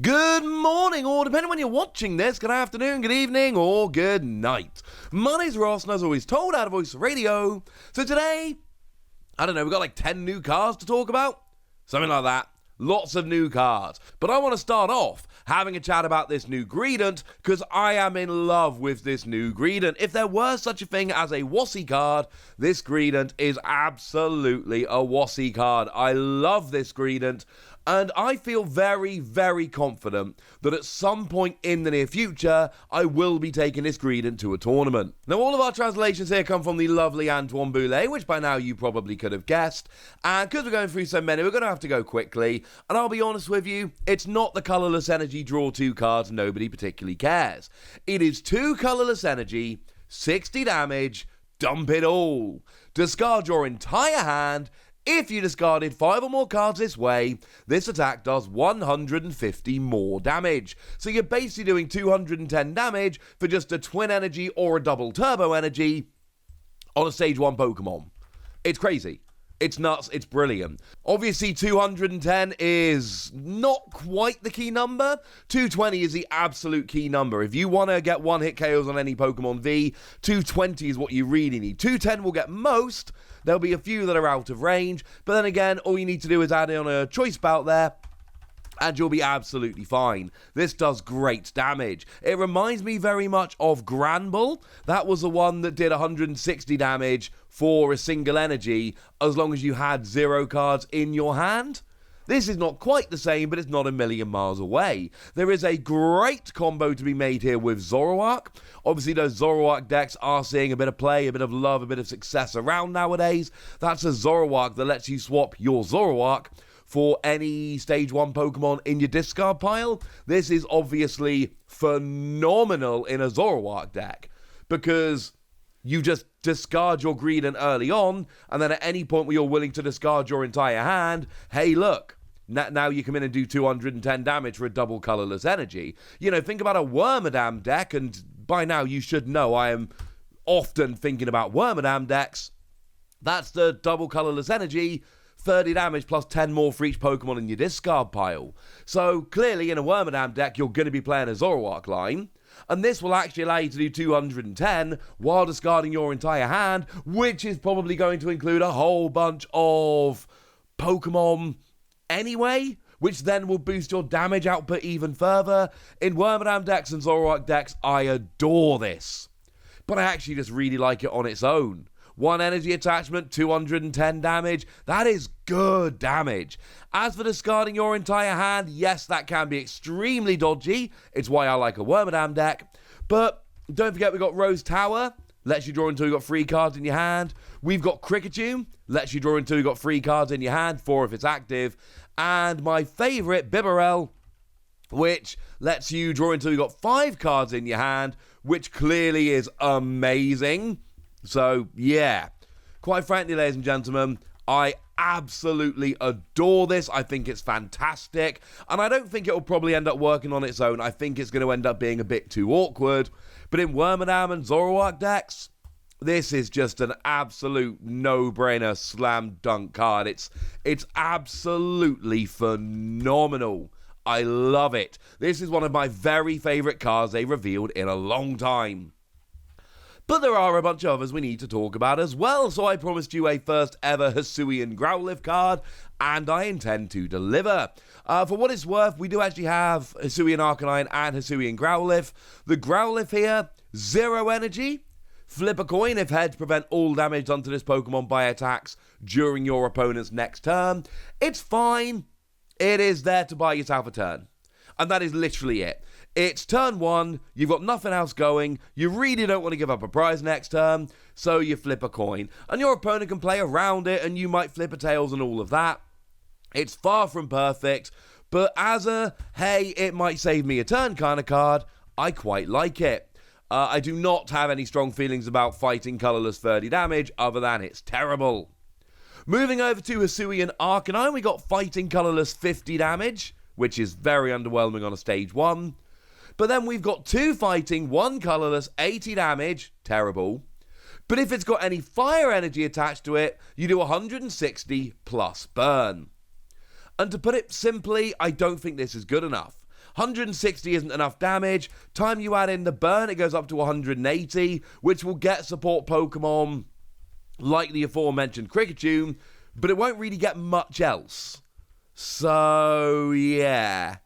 Good morning, or depending when you're watching this, good afternoon, good evening, or good night. My name's Ross, and as always, told out of voice radio. So today, I don't know, we've got like 10 new cards to talk about? Something like that. Lots of new cards. But I want to start off having a chat about this new Greedent, because I am in love with this new Greedent. If there were such a thing as a Wassy card, this Greedent is absolutely a Wassy card. I love this Greedent. And I feel very, very confident that at some point in the near future, I will be taking this Greedent to a tournament. Now, all of our translations here come from the lovely Antoine Boulet, which by now you probably could have guessed. And because we're going through so many, we're going to have to go quickly. And I'll be honest with you, it's not the Colourless Energy Draw 2 cards nobody particularly cares. It is 2 Colourless Energy, 60 damage, dump it all. Discard your entire hand. If you discarded 5 or more cards this way, this attack does 150 more damage. So you're basically doing 210 damage for just a twin energy or a double turbo energy on a stage 1 Pokemon. It's crazy. It's nuts. It's brilliant. Obviously, 210 is not quite the key number. 220 is the absolute key number. If you want to get one-hit KOs on any Pokemon V, 220 is what you really need. 210 will get most. There'll be a few that are out of range. But then again, all you need to do is add in a choice bout there, and you'll be absolutely fine. This does great damage. It reminds me very much of Granbull. That was the one that did 160 damage for a single energy, as long as you had 0 cards in your hand. This is not quite the same, but it's not a million miles away. There is a great combo to be made here with Zoroark. Obviously, those Zoroark decks are seeing a bit of play, a bit of love, a bit of success around nowadays. That's a Zoroark that lets you swap your Zoroark for any stage 1 Pokemon in your discard pile. This is obviously phenomenal in a Zoroark deck, because you just discard your Greedent early on, and then at any point where you're willing to discard your entire hand, hey look, now you come in and do 210 damage for a double Colourless Energy. You know, think about a Wormadam deck, and by now you should know I am often thinking about Wormadam decks. That's the double Colourless Energy, 30 damage plus 10 more for each Pokemon in your discard pile. So clearly in a Wormadam deck, you're going to be playing a Zoroark line. And this will actually allow you to do 210 while discarding your entire hand, which is probably going to include a whole bunch of Pokemon anyway, which then will boost your damage output even further. In Wormadam decks and Zoroark decks, I adore this. But I actually just really like it on its own. 1 energy attachment, 210 damage. That is good damage. As for discarding your entire hand, yes, that can be extremely dodgy. It's why I like a Wormadam deck. But don't forget we've got Rose Tower. Lets you draw until you've got 3 cards in your hand. We've got Kricketune. Lets you draw until you've got 3 cards in your hand, 4 if it's active. And my favourite, Bibarel, which lets you draw until you've got 5 cards in your hand, which clearly is amazing. So, yeah, quite frankly, ladies and gentlemen, I absolutely adore this. I think it's fantastic, and I don't think it will probably end up working on its own. I think it's going to end up being a bit too awkward, but in Wormadam and Zoroark decks, this is just an absolute no-brainer slam dunk card. It's absolutely phenomenal. I love it. This is one of my very favourite cards they revealed in a long time. But there are a bunch of others we need to talk about as well, so I promised you a first ever Hisuian Growlithe card, and I intend to deliver. For what it's worth, we do actually have Hisuian Arcanine and Hisuian Growlithe. The Growlithe here, 0 energy. Flip a coin if heads, prevent all damage done to this Pokemon by attacks during your opponent's next turn. It's fine. It is there to buy yourself a turn. And that is literally it. It's turn 1, you've got nothing else going, you really don't want to give up a prize next turn, so you flip a coin. And your opponent can play around it, and you might flip a tails and all of that. It's far from perfect, but as a, hey, it might save me a turn kind of card, I quite like it. I do not have any strong feelings about fighting Colourless 30 damage, other than it's terrible. Moving over to Hisuian Arcanine, we got fighting Colourless 50 damage, which is very underwhelming on a stage 1. But then we've got 2 fighting, 1 Colourless, 80 damage, terrible. But if it's got any fire energy attached to it, you do 160 plus burn. And to put it simply, I don't think this is good enough. 160 isn't enough damage. Time you add in the burn, it goes up to 180, which will get support Pokemon like the aforementioned Kricketune, but it won't really get much else. So, yeah.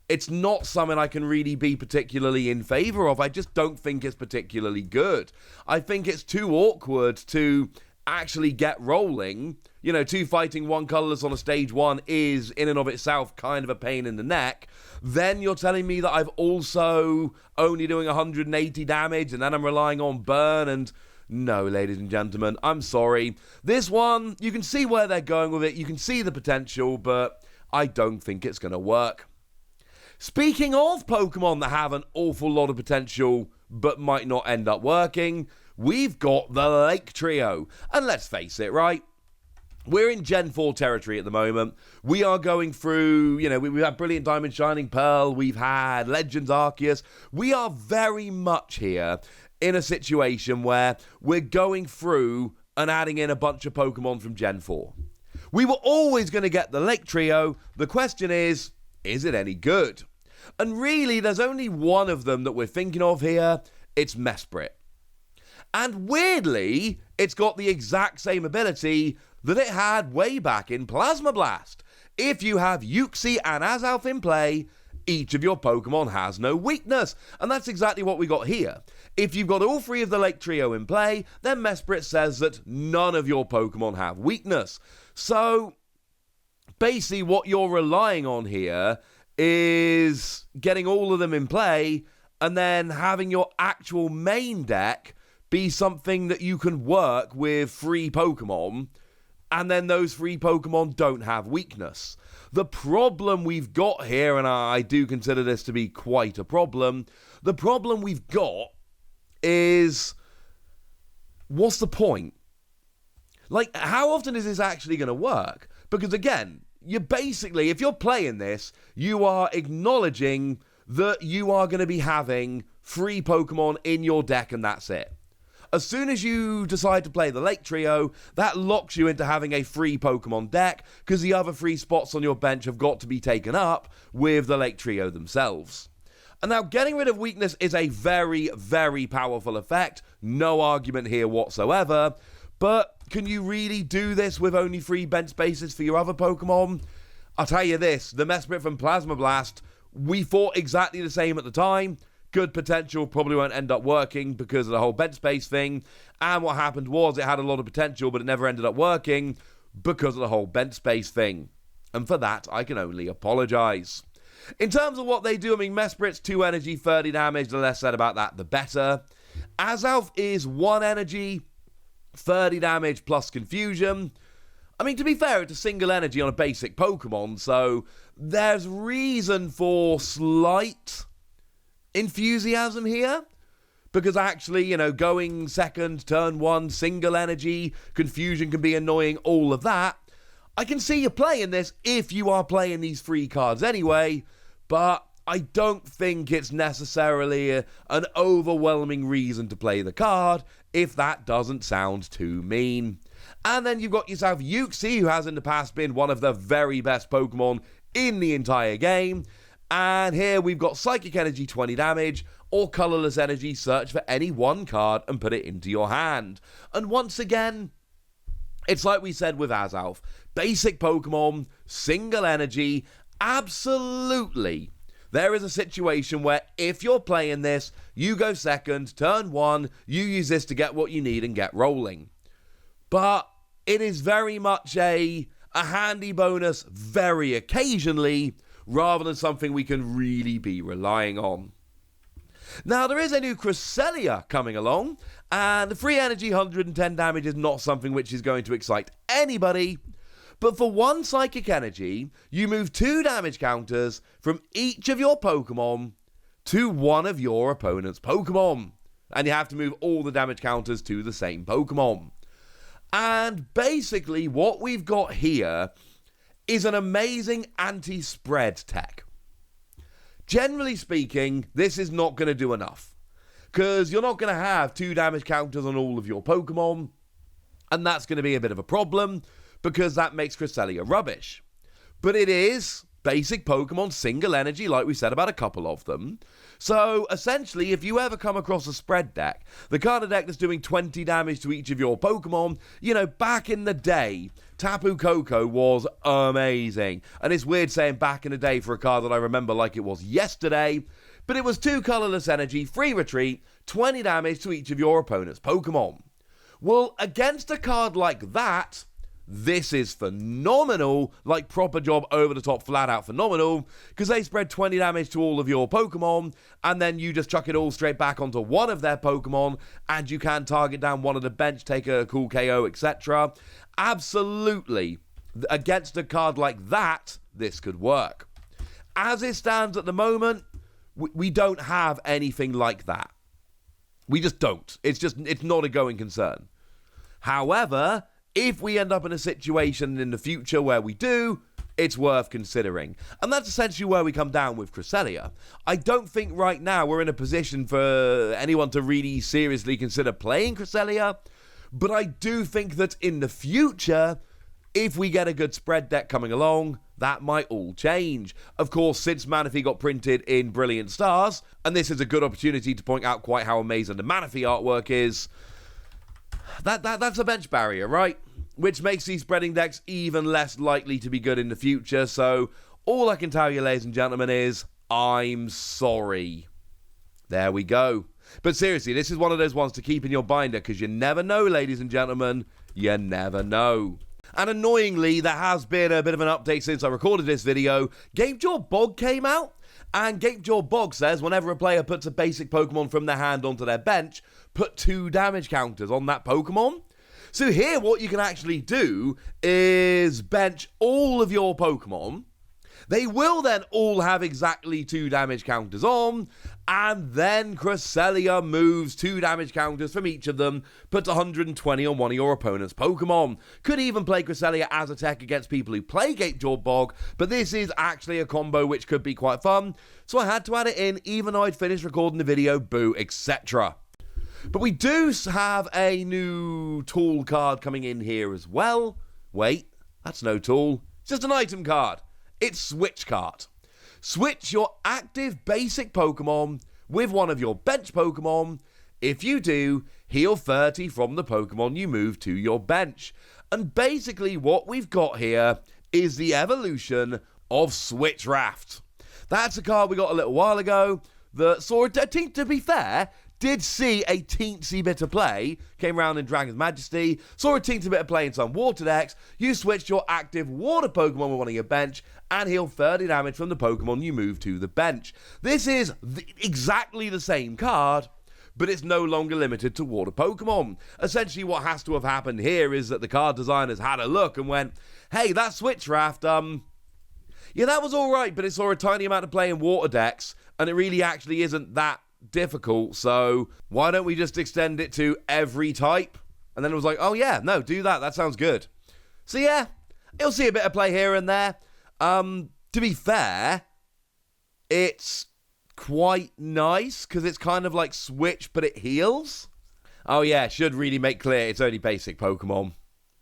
It's not something I can really be particularly in favour of. I just don't think it's particularly good. I think it's too awkward to actually get rolling. You know, 2 fighting, 1 colourless on a stage 1 is, in and of itself, kind of a pain in the neck. Then you're telling me that I've also only doing 180 damage, and then I'm relying on burn, and no, ladies and gentlemen, I'm sorry. This one, you can see where they're going with it, you can see the potential, but I don't think it's going to work. Speaking of Pokemon that have an awful lot of potential, but might not end up working, we've got the Lake Trio. And let's face it, right? We're in Gen 4 territory at the moment. We are going through, you know, we've had Brilliant Diamond, Shining Pearl, we've had Legends Arceus. We are very much here in a situation where we're going through and adding in a bunch of Pokemon from Gen 4. We were always going to get the Lake Trio. The question is it any good? And really, there's only one of them that we're thinking of here. It's Mesprit. And weirdly, it's got the exact same ability that it had way back in Plasma Blast. If you have Uxie and Azelf in play, each of your Pokemon has no weakness. And that's exactly what we got here. If you've got all 3 of the Lake Trio in play, then Mesprit says that none of your Pokemon have weakness. So, basically what you're relying on here is getting all of them in play and then having your actual main deck be something that you can work with 3 Pokemon, and then those 3 Pokemon don't have weakness. The problem we've got here, and I do consider this to be quite a problem, the problem we've got is, what's the point? Like, how often is this actually going to work? Because again, you basically, if you're playing this, you are acknowledging that you are going to be having 3 Pokemon in your deck and that's it. As soon as you decide to play the Lake Trio, that locks you into having a 3 Pokemon deck, because the other 3 spots on your bench have got to be taken up with the Lake Trio themselves. And now, getting rid of weakness is a very, very powerful effect. No argument here whatsoever. But can you really do this with only 3 bench spaces for your other Pokemon? I'll tell you this, the Mesprit from Plasma Blast, we thought exactly the same at the time. Good potential, probably won't end up working because of the whole bench space thing. And what happened was it had a lot of potential, but it never ended up working because of the whole bench space thing. And for that, I can only apologise. In terms of what they do, I mean, Mesprit's 2 energy, 30 damage. The less said about that, the better. Azelf is 1 energy, 30 damage plus confusion. I mean, to be fair, it's a single energy on a basic Pokemon, so there's reason for slight enthusiasm here. Because actually, you know, going second, turn 1, single energy, confusion can be annoying, all of that. I can see you playing this if you are playing these 3 cards anyway, but I don't think it's necessarily an overwhelming reason to play the card, if that doesn't sound too mean. And then you've got yourself Uxie, who has in the past been one of the very best Pokemon in the entire game. And here we've got Psychic Energy, 20 damage, or Colourless Energy, search for any 1 card and put it into your hand. And once again, it's like we said with Azelf. Basic Pokemon, single energy, absolutely. There is a situation where if you're playing this, you go second, turn 1, you use this to get what you need and get rolling. But it is very much a handy bonus very occasionally, rather than something we can really be relying on. Now, there is a new Cresselia coming along, and the free energy 110 damage is not something which is going to excite anybody, but for 1 psychic energy, you move 2 damage counters from each of your Pokemon to one of your opponent's Pokemon, and you have to move all the damage counters to the same Pokemon. And basically, what we've got here is an amazing anti-spread tech. Generally speaking, this is not going to do enough, because you're not going to have 2 damage counters on all of your Pokemon, and that's going to be a bit of a problem, because that makes Cresselia rubbish. But it is basic Pokemon single energy, like we said about a couple of them. So, essentially, if you ever come across a spread deck, the kind of deck that's doing 20 damage to each of your Pokemon, you know, back in the day, Tapu Koko was amazing. And it's weird saying back in the day for a card that I remember like it was yesterday, but it was 2 colorless energy, free retreat, 20 damage to each of your opponent's Pokemon. Well, against a card like that, this is phenomenal, like proper job, over the top, flat out phenomenal, because they spread 20 damage to all of your Pokemon, and then you just chuck it all straight back onto one of their Pokemon, and you can target down one of the bench, take a cool KO, etc. Absolutely, against a card like that, this could work. As it stands at the moment, we don't have anything like that. We just don't. It's not a going concern. However, if we end up in a situation in the future where we do, it's worth considering. And that's essentially where we come down with Cresselia. I don't think right now we're in a position for anyone to really seriously consider playing Cresselia, but I do think that in the future, if we get a good spread deck coming along, that might all change. Of course, since Manaphy got printed in Brilliant Stars, and this is a good opportunity to point out quite how amazing the Manaphy artwork is, that's a bench barrier, right? Which makes these spreading decks even less likely to be good in the future. So all I can tell you, ladies and gentlemen, is I'm sorry. There we go. But seriously, this is one of those ones to keep in your binder, because you never know, ladies and gentlemen. You never know. And annoyingly, there has been a bit of an update since I recorded this video. Gapejaw Bog came out, and Gapejaw Bog says whenever a player puts a basic Pokemon from their hand onto their bench, put 2 damage counters on that Pokemon. So here, what you can actually do is bench all of your Pokemon. They will then all have exactly 2 damage counters on, and then Cresselia moves 2 damage counters from each of them, puts 120 on one of your opponent's Pokemon. Could even play Cresselia as a tech against people who play Gapejaw Bog, but this is actually a combo which could be quite fun, so I had to add it in even though I'd finished recording the video, boo, etc. But we do have a new tool card coming in here as well. Wait, that's no tool, it's just an item card. It's Switch Card. Switch your active basic Pokemon with one of your bench Pokemon. If you do, heal 30 from the Pokemon you move to your bench. And basically what we've got here is the evolution of Switch Raft. That's a card we got a little while ago that saw, to be fair, did see a teensy bit of play, came around in Dragon's Majesty, saw a teensy bit of play in some water decks. You switched your active water Pokemon with one of your bench and heal 30 damage from the Pokemon you move to the bench. This is exactly the same card, but it's no longer limited to water Pokemon. Essentially what has to have happened here is that the card designers had a look and went, hey, that Switch Raft, yeah, that was alright, but it saw a tiny amount of play in water decks, and it really actually isn't that difficult, so why don't we just extend it to every type? And then it was like, oh yeah, no, do that, that sounds good. So yeah, you'll see a bit of play here and there. To be fair, it's quite nice, because it's kind of like Switch, but it heals. Oh yeah, should really make clear it's only basic Pokemon.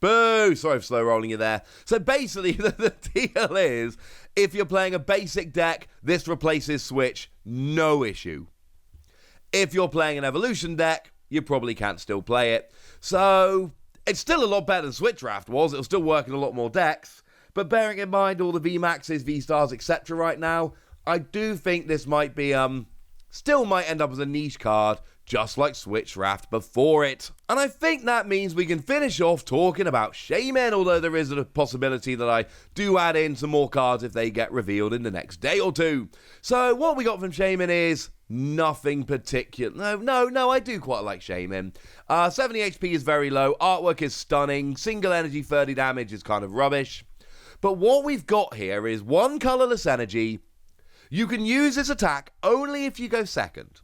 Boo! Sorry for slow rolling you there. So basically, the deal is, if you're playing a basic deck, this replaces Switch, no issue. If you're playing an evolution deck, you probably can't still play it. So, it's still a lot better than Switch Raft was. It'll still work in a lot more decks. But bearing in mind all the VMAXs, V-Stars, etc. right now, I do think this might be, still might end up as a niche card, just like Switch Raft before it. And I think that means we can finish off talking about Shaymin, although there is a possibility that I do add in some more cards if they get revealed in the next day or two. So what we got from Shaymin is nothing particular. No, I do quite like Shaymin. 70 HP is very low, artwork is stunning, single energy 30 damage is kind of rubbish. But what we've got here is 1 colorless energy. You can use this attack only if you go second.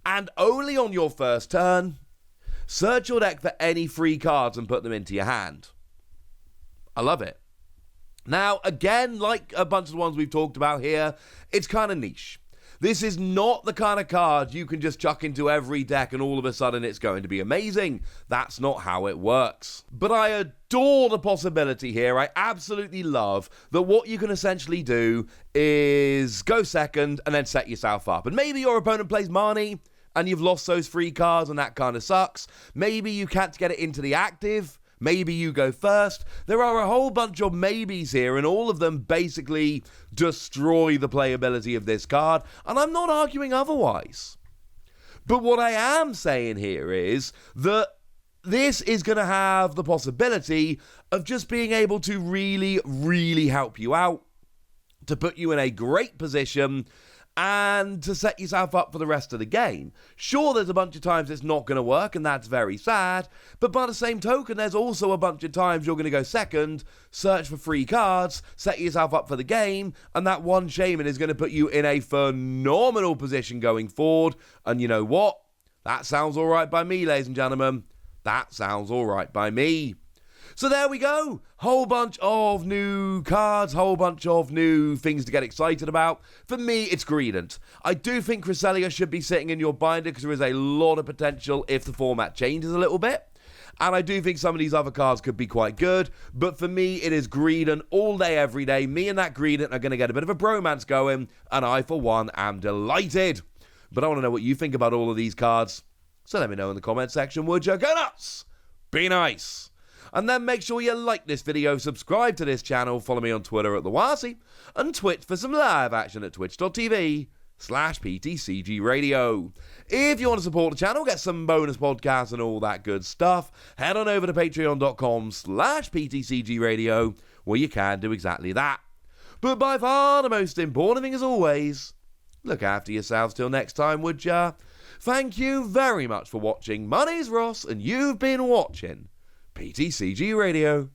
And only on your first turn, search your deck for any free cards and put them into your hand. I love it. Now, again, like a bunch of the ones we've talked about here, it's kind of niche. This is not the kind of card you can just chuck into every deck and all of a sudden it's going to be amazing. That's not how it works. But I adore the possibility here. I absolutely love that what you can essentially do is go second and then set yourself up. And maybe your opponent plays Marnie and you've lost those free cards and that kind of sucks. Maybe you can't get it into the active. Maybe you go first. There are a whole bunch of maybes here, and all of them basically destroy the playability of this card, and I'm not arguing otherwise. But what I am saying here is that this is going to have the possibility of just being able to really, really help you out, to put you in a great position, and to set yourself up for the rest of the game. Sure, there's a bunch of times it's not going to work, and that's very sad, but by the same token, there's also a bunch of times you're going to go second, search for free cards, set yourself up for the game, and that one Shaymin is going to put you in a phenomenal position going forward, and you know what? That sounds alright by me, ladies and gentlemen. That sounds alright by me. So there we go. Whole bunch of new cards, whole bunch of new things to get excited about. For me, it's Greedent. I do think Cresselia should be sitting in your binder because there is a lot of potential if the format changes a little bit. And I do think some of these other cards could be quite good. But for me, it is Greedent all day, every day. Me and that Greedent are going to get a bit of a bromance going. And I, for one, am delighted. But I want to know what you think about all of these cards. So let me know in the comment section, would you? Go nuts! Be nice! And then make sure you like this video, subscribe to this channel, follow me on Twitter at TheWasi, and Twitch for some live action at twitch.tv/PTCG Radio. If you want to support the channel, get some bonus podcasts and all that good stuff, head on over to patreon.com/PTCG Radio, where you can do exactly that. But by far the most important thing as always, look after yourselves till next time, would ya? Thank you very much for watching. My name's Ross, and you've been watching PTCG Radio.